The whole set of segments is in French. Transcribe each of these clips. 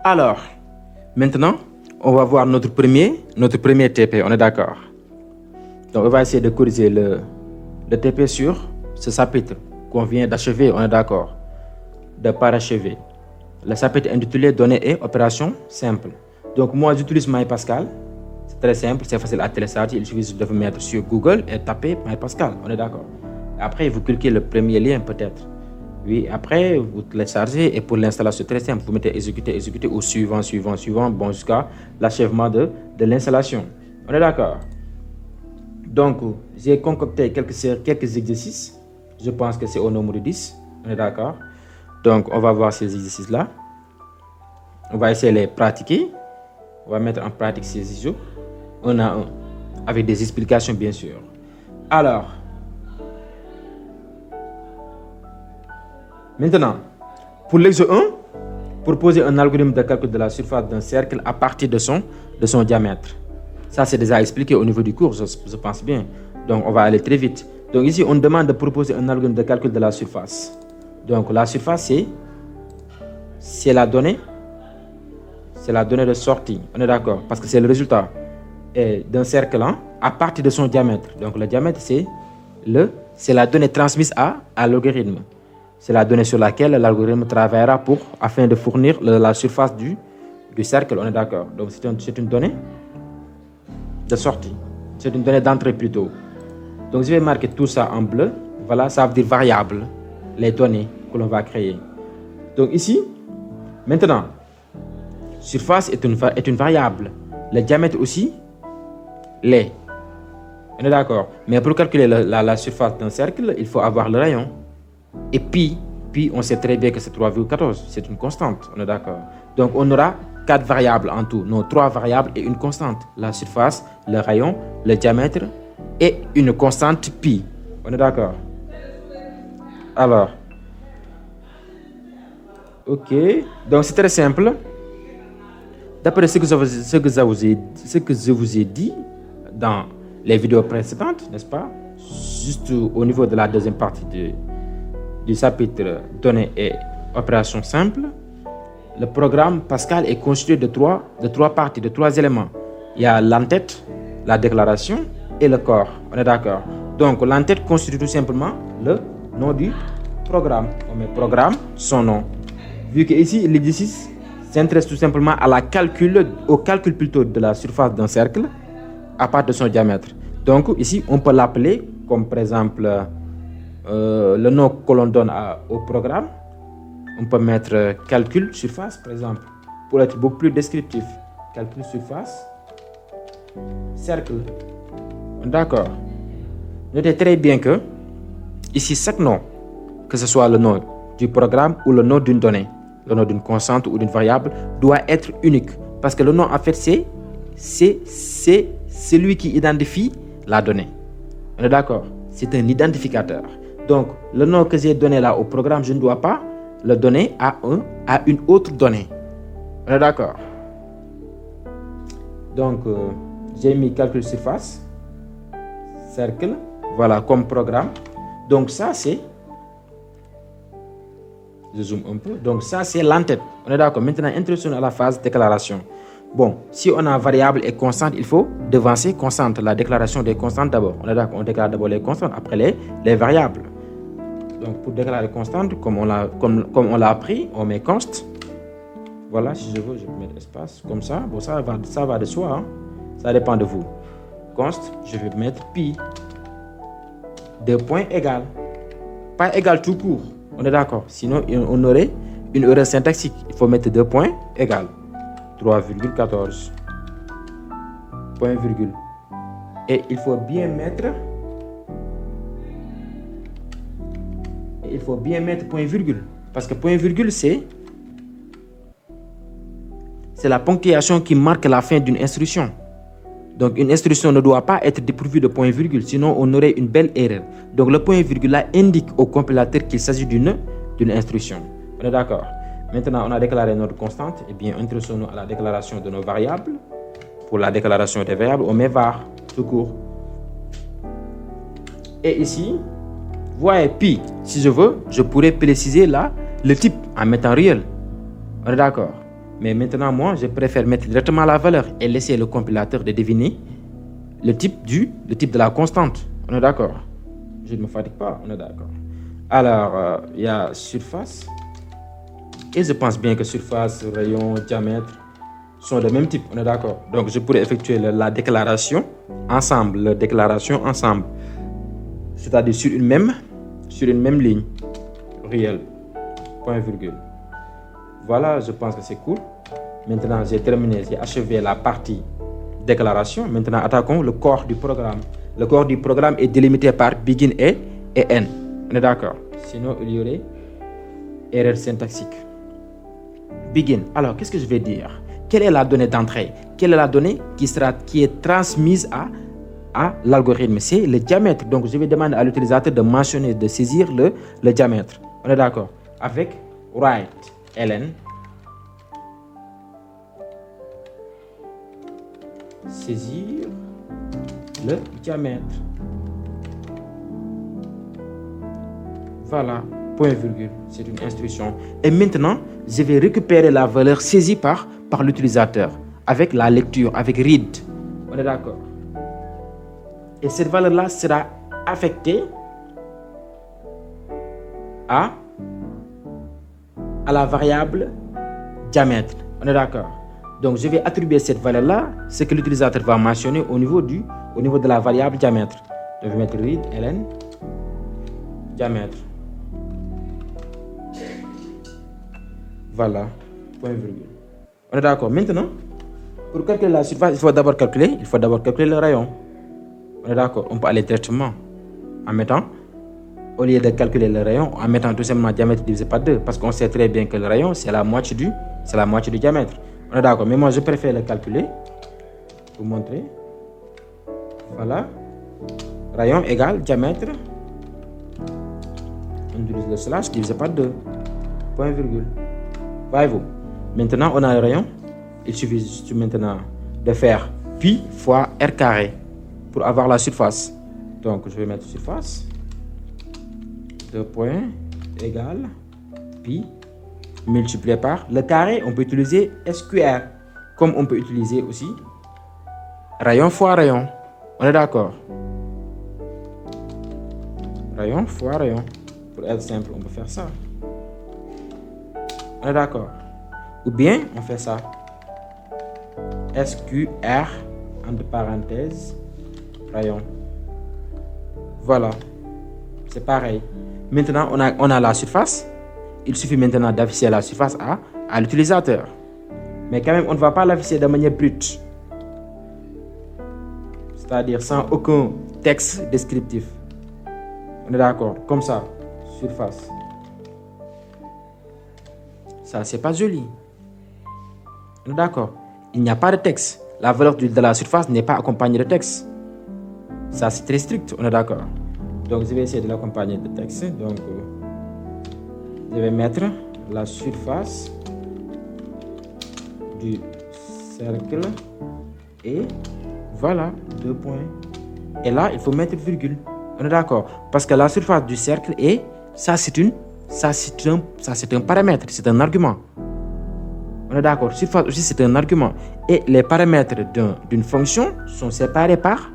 Alors, maintenant, on va voir notre premier TP, on est d'accord. Donc, on va essayer de corriger le TP sur ce chapitre qu'on vient d'achever, on est d'accord, de parachever. Le chapitre intitulé Données et opérations simples. Donc, moi, j'utilise MyPascal. C'est très simple, c'est facile à télécharger. Il suffit juste de vous mettre sur Google et taper MyPascal, on est d'accord. Après, vous cliquez le premier lien peut-être. Oui, après, vous téléchargez et pour l'installation, c'est très simple. Vous mettez exécuter ou suivant, bon, jusqu'à l'achèvement de l'installation. On est d'accord. Donc, j'ai concocté quelques exercices. Je pense que c'est au nombre de 10. On est d'accord. Donc, on va voir ces exercices-là. On va essayer de les pratiquer. On va mettre en pratique ces exercices. Un à un. Avec des explications, bien sûr. Alors, maintenant, pour l'exo 1, proposer un algorithme de calcul de la surface d'un cercle à partir de son diamètre. Ça, c'est déjà expliqué au niveau du cours, je pense bien. Donc, on va aller très vite. Donc, ici, on demande de proposer un algorithme de calcul de la surface. Donc, la surface, c'est la donnée. C'est la donnée de sortie. On est d'accord? Parce que c'est le résultat d'un cercle à partir de son diamètre. Donc, le diamètre, c'est la donnée transmise à l'algorithme. C'est la donnée sur laquelle l'algorithme travaillera afin de fournir la surface du cercle. On est d'accord? Donc, c'est une donnée de sortie. C'est une donnée d'entrée plutôt. Donc, je vais marquer tout ça en bleu. Voilà, ça veut dire variable, les données que l'on va créer. Donc, ici, maintenant, surface est une variable. Le diamètre aussi l'est. On est d'accord? Mais pour calculer la surface d'un cercle, il faut avoir le rayon. Et pi, on sait très bien que c'est 3,14. C'est une constante. On est d'accord? Donc, on aura 4 variables en tout. Non, 3 variables et une constante. La surface, le rayon, le diamètre et une constante pi. On est d'accord? Alors, ok. Donc, c'est très simple. D'après ce que je vous ai dit dans les vidéos précédentes, n'est-ce pas? Juste au niveau de la deuxième partie du chapitre Données et opérations simples, le programme Pascal est constitué de trois parties, de 3 éléments. Il y a l'entête, la déclaration et le corps. On est d'accord? Donc, l'entête constitue tout simplement le nom du programme. On met programme, son nom. Vu que ici, l'exercice s'intéresse tout simplement au calcul plutôt de la surface d'un cercle à partir de son diamètre. Donc, ici, on peut l'appeler comme par exemple le nom que l'on donne au programme. On peut mettre calcul surface, par exemple, pour être beaucoup plus descriptif. Calcul surface, cercle. D'accord. Notez très bien que ici, chaque nom, que ce soit le nom du programme ou le nom d'une donnée, le nom d'une constante ou d'une variable, doit être unique. Parce que le nom, en fait, c'est celui qui identifie la donnée. On est d'accord? C'est un identificateur. Donc, le nom que j'ai donné là au programme, je ne dois pas le donner à une autre donnée. On est d'accord? Donc, j'ai mis calcul surface, cercle, voilà, comme programme. Donc, ça, c'est... Je zoome un peu. Donc, ça, c'est l'entête. On est d'accord? Maintenant, introduction à la phase déclaration. Bon, si on a variable et constante, il faut devancer constante. La déclaration des constantes d'abord. On est d'accord? On déclare d'abord les constantes, après les variables. Donc, pour déclarer constante, comme on l'a appris, on met const. Voilà, si je veux, je peux mettre espace comme ça. Bon, ça va de soi. Hein? Ça dépend de vous. Const, je vais mettre pi. 2 points égal. Pas égal tout court. On est d'accord? Sinon, on aurait une erreur syntaxique. Il faut mettre 2 points égal. 3,14. Point virgule. Et il faut bien mettre... point virgule. Parce que point virgule, c'est la ponctuation qui marque la fin d'une instruction. Donc, une instruction ne doit pas être dépourvue de point virgule, sinon on aurait une belle erreur. Donc, le point virgule là indique au compilateur qu'il s'agit d'une instruction. On est d'accord? Maintenant, on a déclaré notre constante. Eh bien, introduisons-nous à la déclaration de nos variables. Pour la déclaration des variables, on met var, tout court. Et ici, voyez pi. Si je veux, je pourrais préciser là le type en mettant réel. On est d'accord? Mais maintenant, moi, je préfère mettre directement la valeur et laisser le compilateur de deviner le type de la constante. On est d'accord? Je ne me fatigue pas, on est d'accord. Alors, il y a surface. Et je pense bien que surface, rayon, diamètre sont de même type, on est d'accord. Donc, je pourrais effectuer la déclaration ensemble, c'est-à-dire sur une même ligne réelle, point virgule. Voilà, je pense que c'est cool. Maintenant, j'ai terminé, j'ai achevé la partie déclaration. Maintenant, attaquons le corps du programme. Le corps du programme est délimité par begin et end. On est d'accord? Sinon, il y aurait erreur syntaxique. Begin. Alors, qu'est-ce que je vais dire? Quelle est la donnée d'entrée? Quelle est la donnée qui est transmise à l'algorithme? C'est le diamètre. Donc, je vais demander à l'utilisateur de mentionner, de saisir le diamètre. On est d'accord? Avec write ln saisir le diamètre. Voilà, point virgule, c'est une instruction. Et maintenant, je vais récupérer la valeur saisie par l'utilisateur avec la lecture, avec read. On est d'accord? Et cette valeur-là sera affectée à la variable diamètre. On est d'accord? Donc, je vais attribuer cette valeur-là, ce que l'utilisateur va mentionner au niveau de la variable diamètre. Je vais mettre read ln diamètre. Voilà, point virgule. On est d'accord? Maintenant, pour calculer la surface, il faut d'abord calculer le rayon. On est d'accord? On peut aller directement en mettant, au lieu de calculer le rayon, en mettant tout simplement diamètre divisé par 2, parce qu'on sait très bien que le rayon, c'est la moitié du diamètre. On est d'accord? Mais moi, je préfère le calculer pour montrer. Voilà. Rayon égale diamètre. On utilise le slash divisé par 2. Point virgule. Voyez-vous? Maintenant, on a le rayon. Il suffit juste maintenant de faire pi fois r carré pour avoir la surface. Donc, je vais mettre surface. 2 points égale pi multiplié par le carré. On peut utiliser SQR comme on peut utiliser aussi rayon fois rayon. On est d'accord? Rayon fois rayon. Pour être simple, on peut faire ça. On est d'accord? Ou bien on fait ça. SQR entre parenthèses rayon. Voilà. C'est pareil. Maintenant, on a la surface. Il suffit maintenant d'afficher la surface à l'utilisateur. Mais quand même, on ne va pas l'afficher de manière brute. C'est-à-dire sans aucun texte descriptif. On est d'accord? Comme ça, surface. Ça, c'est pas joli. On est d'accord? Il n'y a pas de texte. La valeur de la surface n'est pas accompagnée de texte. Ça, c'est très strict. On est d'accord? Donc, je vais essayer de l'accompagner de texte. Donc, je vais mettre la surface du cercle et voilà, 2 points. Et là, il faut mettre virgule. On est d'accord? Parce que la surface du cercle est, ça c'est un paramètre, c'est un argument. On est d'accord? Surface aussi c'est un argument. Et les paramètres d'une fonction sont séparés par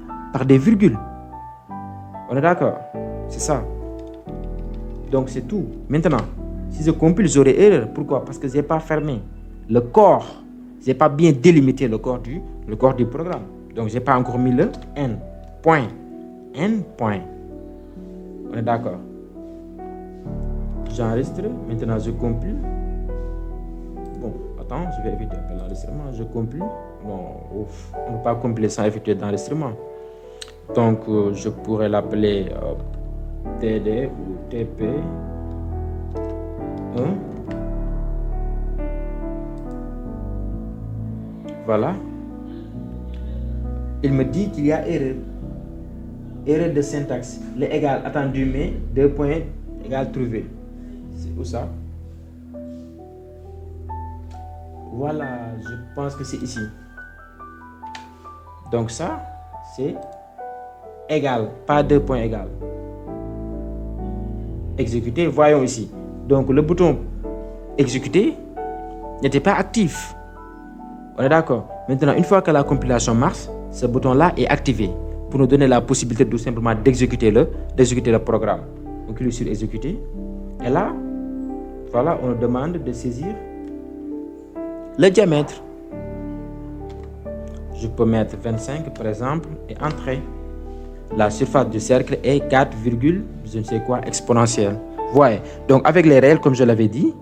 des virgules. On est d'accord? C'est ça. Donc c'est tout. Maintenant, si je compile, j'aurai erreur. Pourquoi? Parce que je n'ai pas fermé le corps. Je n'ai pas bien délimité le corps du programme. Donc je n'ai pas encore mis le n point. N point. On est d'accord? J'enregistre. Maintenant je compile. Bon, attends, je vais éviter l'enregistrement. Je compile. Bon, on ne peut pas compiler sans effectuer d'enregistrement. Donc je pourrais l'appeler TD ou TP 1. Voilà. Il me dit qu'il y a erreur. Erreur de syntaxe. Le égal attendu mais 2 points égal trouvé. C'est où ça? Voilà, je pense que c'est ici. Donc ça, c'est égal, pas 2 points égal. Exécuter, voyons ici. Donc le bouton exécuter n'était pas actif. On est d'accord? Maintenant, une fois que la compilation marche, ce bouton-là est activé pour nous donner la possibilité tout simplement d'exécuter le programme. On clique sur exécuter. Et là, voilà, on nous demande de saisir le diamètre. Je peux mettre 25 par exemple et entrer. La surface du cercle est 4, je ne sais quoi, exponentielle. Voyez. Donc avec les réels, comme je l'avais dit,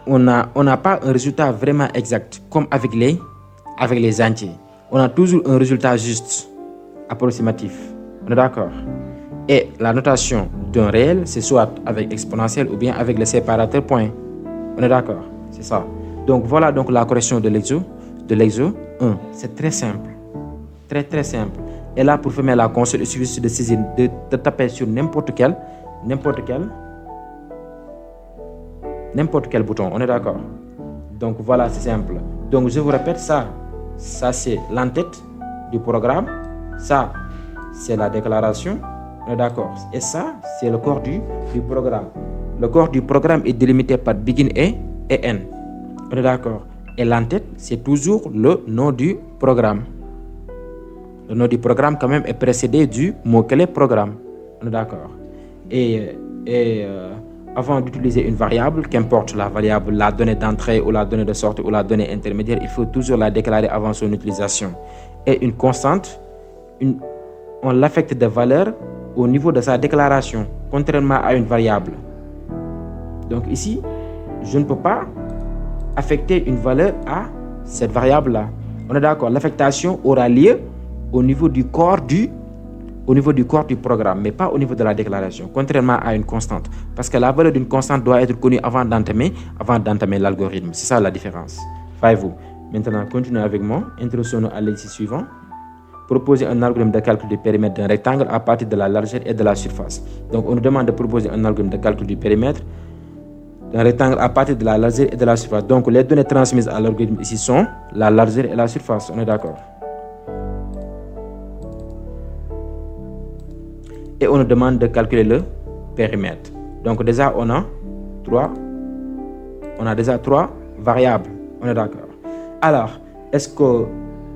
on n'a pas un résultat vraiment exact comme avec les entiers. On a toujours un résultat juste, approximatif. On est d'accord? Et la notation d'un réel, c'est soit avec exponentielle ou bien avec le séparateur point. On est d'accord? C'est ça. Donc voilà donc la correction de l'exo 1. C'est très simple. Très très simple. Et là, pour fermer la console, il suffit de saisir, de taper sur n'importe quel bouton. On est d'accord? Donc voilà, c'est simple. Donc je vous répète ça c'est l'entête du programme. Ça, c'est la déclaration. On est d'accord? Et ça, c'est le corps du programme. Le corps du programme est délimité par begin et end. On est d'accord? Et l'entête, c'est toujours le nom du programme. Le nom du programme, quand même, est précédé du mot-clé programme. On est d'accord? Et avant d'utiliser une variable, qu'importe la variable, la donnée d'entrée ou la donnée de sortie ou la donnée intermédiaire, il faut toujours la déclarer avant son utilisation. Et une constante, on l'affecte de valeur au niveau de sa déclaration, contrairement à une variable. Donc ici, je ne peux pas affecter une valeur à cette variable-là. On est d'accord? L'affectation aura lieu au niveau du corps du programme, mais pas au niveau de la déclaration, contrairement à une constante. Parce que la valeur d'une constante doit être connue avant d'entamer l'algorithme. C'est ça la différence. Voyez-vous. Maintenant, continuez avec moi. Introduisons-nous à l'exercice suivant. Proposer un algorithme de calcul du périmètre d'un rectangle à partir de la largeur et de la surface. Donc, on nous demande de proposer un algorithme de calcul du périmètre d'un rectangle à partir de la largeur et de la surface. Donc, les données transmises à l'algorithme ici sont la largeur et la surface. On est d'accord? Et on nous demande de calculer le périmètre. Donc déjà, on a déjà trois variables. On est d'accord? Alors, est-ce que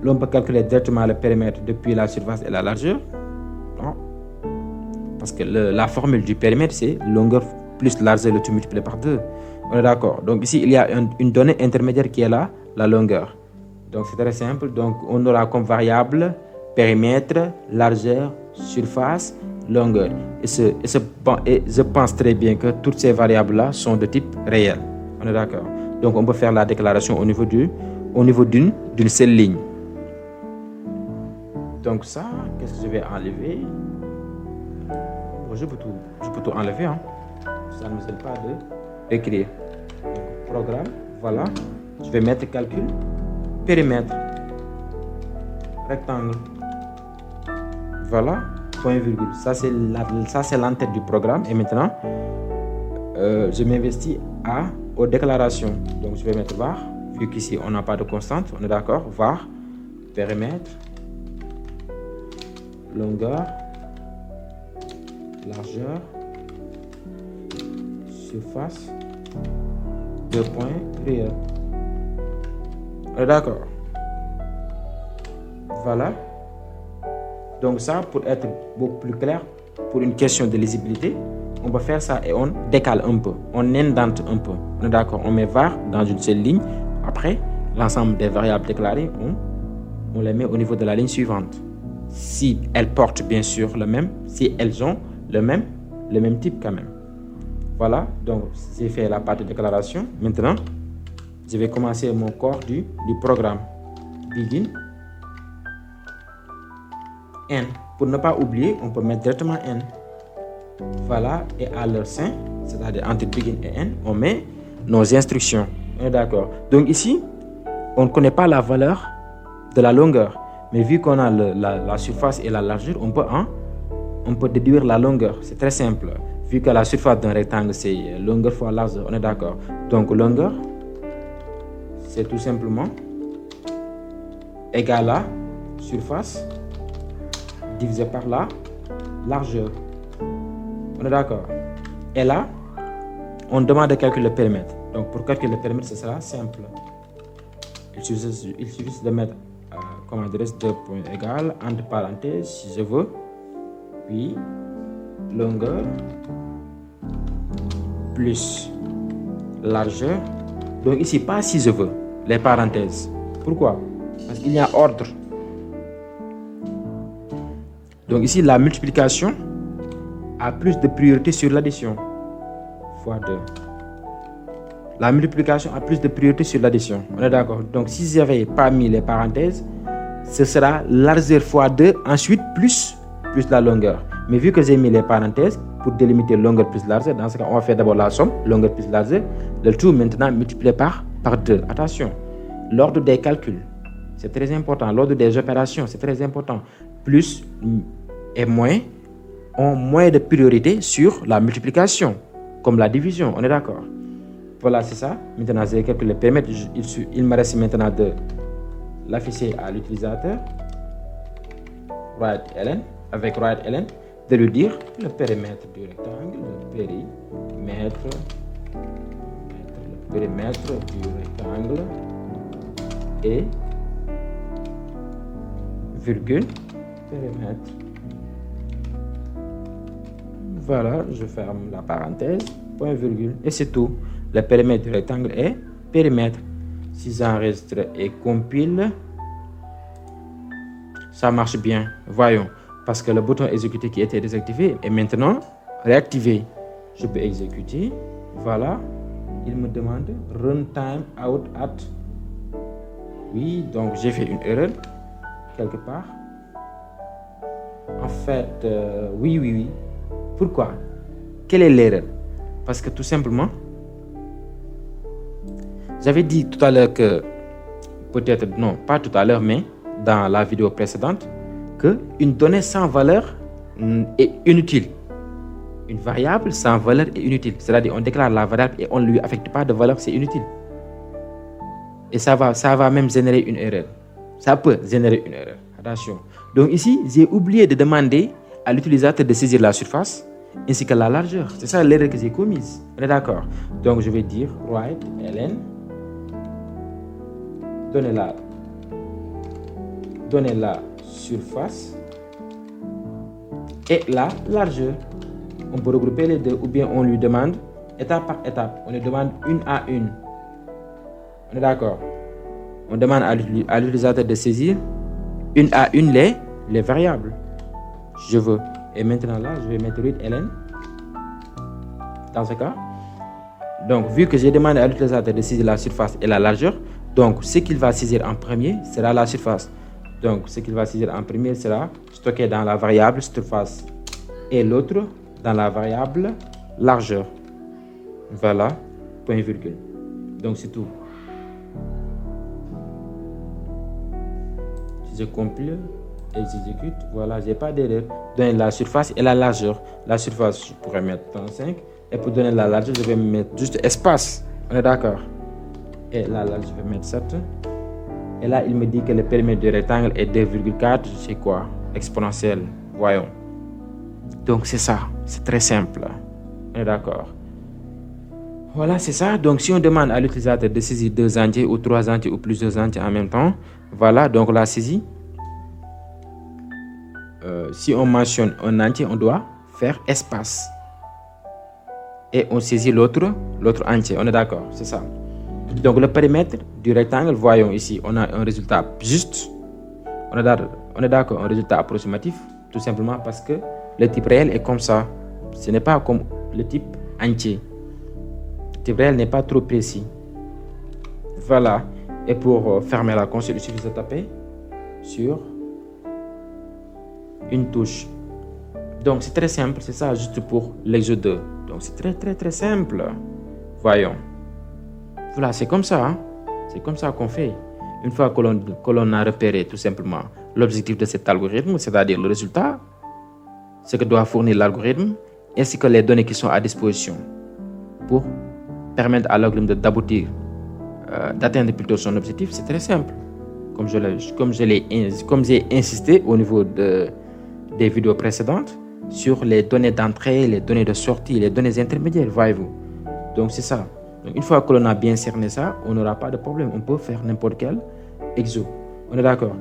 l'on peut calculer directement le périmètre depuis la surface et la largeur? Non. Parce que la formule du périmètre, c'est longueur plus largeur le tout multiplié par 2. On est d'accord? Donc ici, il y a une donnée intermédiaire qui est là, la longueur. Donc c'est très simple. Donc on aura comme variable périmètre, largeur, surface, longueur. Et je pense très bien que toutes ces variables-là sont de type réel. On est d'accord? Donc on peut faire la déclaration au niveau d'une seule ligne. Donc ça, qu'est-ce que je vais enlever? Bon, je peux tout enlever. Hein. Ça ne me sert pas d'écrire. Programme, voilà. Je vais mettre calcul, périmètre, rectangle. Voilà. Point virgule. Ça c'est l'entête du programme. Et maintenant, je m'investis aux déclarations. Donc je vais mettre var, vu qu'ici on n'a pas de constante. On est d'accord? Var, périmètre, longueur, largeur, surface, 2 points, réel. On est d'accord? Voilà. Donc ça, pour être beaucoup plus clair, pour une question de lisibilité, on peut faire ça et on décale un peu, on indente un peu. On est d'accord? On met var dans une seule ligne. Après, l'ensemble des variables déclarées, on les met au niveau de la ligne suivante. Si elles portent bien sûr si elles ont le même type quand même. Voilà, donc j'ai fait la partie de déclaration. Maintenant, je vais commencer mon corps du programme. Begin. N. Pour ne pas oublier, on peut mettre directement N. Voilà, et à leur sein, c'est-à-dire entre begin et N, on met nos instructions. On est d'accord? Donc ici, on ne connaît pas la valeur de la longueur. Mais vu qu'on a la surface et la largeur, on peut déduire la longueur. C'est très simple. Vu que la surface d'un rectangle, c'est longueur fois largeur. On est d'accord? Donc longueur, c'est tout simplement égal à surface divisé par la largeur. On est d'accord? Et là, on demande de calculer le périmètre. Donc pour calculer le périmètre, ce sera simple. Il suffit de mettre comme adresse 2 points égales, entre parenthèses, si je veux, puis longueur plus largeur. Donc ici, pas si je veux, les parenthèses. Pourquoi? Parce qu'il y a ordre. Donc ici, la multiplication a plus de priorité sur l'addition. Fois 2. La multiplication a plus de priorité sur l'addition. On est d'accord? Donc si j'avais pas mis les parenthèses, ce sera largeur fois 2, ensuite plus la longueur. Mais vu que j'ai mis les parenthèses pour délimiter longueur plus largeur, dans ce cas, on va faire d'abord la somme, longueur plus largeur, le tout maintenant multiplié par 2. Attention, l'ordre des calculs, c'est très important. L'ordre des opérations, c'est très important. Plus et moins ont moins de priorité sur la multiplication, comme la division. On est d'accord? Voilà, c'est ça. Maintenant, j'ai calculé le périmètre. Il me reste maintenant de l'afficher à l'utilisateur. Write-ln, avec write-ln, de lui dire le périmètre du rectangle, le périmètre du rectangle et virgule périmètre. Voilà, je ferme la parenthèse, point virgule, et c'est tout. Le périmètre du rectangle est périmètre. Si j'enregistre et compile, ça marche bien. Voyons, parce que le bouton exécuter qui était désactivé est maintenant réactivé. Je peux exécuter. Voilà, il me demande run time out at. Oui, donc j'ai fait une erreur quelque part. En fait, oui. Pourquoi? Quelle est l'erreur? Parce que tout simplement, j'avais dit tout à l'heure que, peut-être non, pas tout à l'heure, mais dans la vidéo précédente, qu'une donnée sans valeur est inutile. Une variable sans valeur est inutile. C'est-à-dire on déclare la variable et on ne lui affecte pas de valeur, c'est inutile. Et ça va même générer une erreur. Ça peut générer une erreur. Attention. Donc ici, j'ai oublié de demander à l'utilisateur de saisir la surface ainsi que la largeur. C'est ça l'erreur que j'ai commise. On est d'accord? Donc je vais dire write-ln, donner la surface et la largeur. On peut regrouper les deux ou bien on lui demande étape par étape. On lui demande une à une. On est d'accord? On demande à l'utilisateur de saisir une à une les variables. Je veux. Et maintenant là, je vais mettre write-ln. Dans ce cas, donc vu que j'ai demandé à l'utilisateur de saisir la surface et la largeur, donc ce qu'il va saisir en premier sera la surface. Donc ce qu'il va saisir en premier sera stocké dans la variable surface et l'autre dans la variable largeur. Voilà, point virgule. Donc c'est tout. Si je compile et j'exécute, voilà, j'ai pas d'erreur. Donner la surface et la largeur. La surface, je pourrais mettre 35. Et pour donner la largeur, je vais mettre juste espace. On est d'accord? Et la largeur, je vais mettre 7. Et là, il me dit que le périmètre du rectangle est 2,4. C'est quoi? Exponentiel. Voyons. Donc c'est ça. C'est très simple. On est d'accord? Voilà, c'est ça. Donc si on demande à l'utilisateur de saisir 2 entiers ou 3 entiers ou plusieurs entiers en même temps, voilà, donc la saisie. Si on mentionne un entier, on doit faire espace. Et on saisit l'autre entier. On est d'accord? C'est ça. Donc le périmètre du rectangle, voyons ici, on a un résultat juste. On est d'accord, un résultat approximatif, tout simplement parce que le type réel est comme ça. Ce n'est pas comme le type entier. Le type réel n'est pas trop précis. Voilà. Et pour fermer la console, il suffit de taper sur une touche. Donc c'est très simple, c'est ça juste pour l'exode 2. Donc c'est très simple. Voyons. Voilà, c'est comme ça. Hein? C'est comme ça qu'on fait. Une fois que l'on a repéré tout simplement l'objectif de cet algorithme, c'est-à-dire le résultat, ce que doit fournir l'algorithme, ainsi que les données qui sont à disposition pour permettre à l'algorithme d'aboutir, d'atteindre plutôt son objectif, c'est très simple. Comme j'ai insisté au niveau des vidéos précédentes sur les données d'entrée, les données de sortie, les données intermédiaires, voyez-vous. Donc c'est ça. Donc, une fois que l'on a bien cerné ça, on n'aura pas de problème. On peut faire n'importe quel exo. On est d'accord?